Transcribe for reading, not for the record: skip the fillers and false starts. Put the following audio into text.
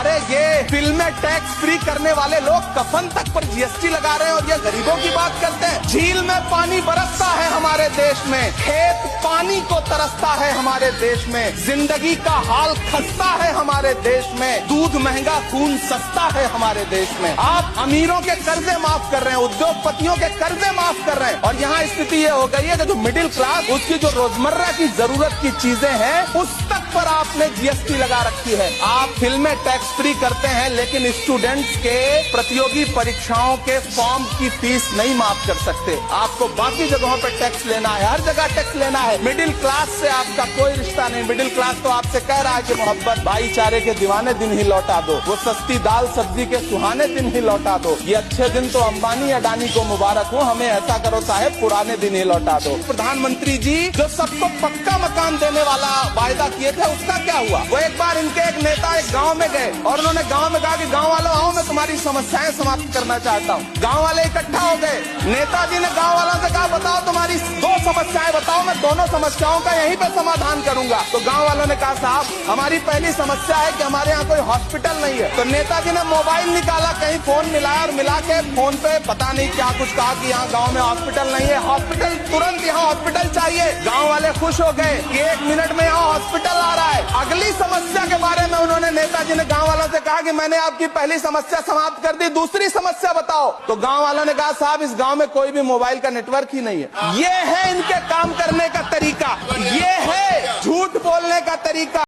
अरे ये फिल्में टैक्स फ्री करने वाले लोग कफन तक पर जीएसटी लगा रहे हैं और ये गरीबों की बात करते हैं। झील में पानी बरसता है हमारे देश में, खेत पानी को तरसता है हमारे देश में, जिंदगी का हाल खस्ता है हमारे देश में, दूध महंगा खून सस्ता है हमारे देश में। आप अमीरों के कर्जे माफ कर रहे हैं, उद्योगपतियों के कर्जे माफ कर रहे हैं और यहाँ स्थिति ये हो गई है कि जो मिडिल क्लास उसकी जो रोजमर्रा की जरूरत की चीजें हैं उस तक पर आपने जीएसटी लगा रखी है। आप फिल्में टैक्स फ्री करते हैं लेकिन स्टूडेंट्स के प्रतियोगी परीक्षाओं के फॉर्म की फीस नहीं माफ कर सकते। आपको बाकी जगहों पर टैक्स लेना है, हर जगह टैक्स लेना है। मिडिल क्लास से आपका कोई रिश्ता नहीं। मिडिल क्लास तो आपसे कह रहा है कि मोहब्बत भाईचारे के दीवाने दिन ही लौटा दो, वो सस्ती दाल सब्जी के सुहाने दिन ही लौटा दो। ये अच्छे दिन तो अंबानी अडानी को मुबारक हो, हमें ऐसा करो साहब पुराने दिन ही लौटा दो। प्रधानमंत्री जी जो सबको पक्का मकान देने वाला वायदा किए थे उसका क्या हुआ? वो एक बार इनके एक नेता एक गांव में गए और उन्होंने गांव में कहा कि गांव वालों आओ मैं तुम्हारी समस्याएं समाप्त करना चाहता हूँ। गांव वाले इकट्ठा हो गए। नेताजी ने गांव वालों से कहा बताओ तुम्हारी 2 समस्याएं बताओ, मैं दोनों समस्याओं का यहीं पे समाधान करूंगा। तो गांव वालों ने कहा साहब हमारी पहली समस्या है कि हमारे यहाँ कोई हॉस्पिटल नहीं है। तो नेताजी ने मोबाइल निकाला, कहीं फोन मिलाया और मिला के फोन पे पता नहीं क्या कुछ कहा कि यहाँ गांव में हॉस्पिटल नहीं है, हॉस्पिटल तुरंत यहाँ हॉस्पिटल चाहिए। गांव वाले खुश हो गए कि 1 मिनट में यहाँ हॉस्पिटल आ रहा है। अगली समस्या के बारे में उन्होंने नेताजी ने गांव वालों से कहा कि मैंने आपकी पहली समस्या समाप्त कर दी, दूसरी समस्या बताओ। तो गांव वालों ने कहा साहब इस गांव में कोई भी मोबाइल का नेटवर्क ही नहीं है। ये है इनके काम करने का तरीका, ये है झूठ बोलने का तरीका।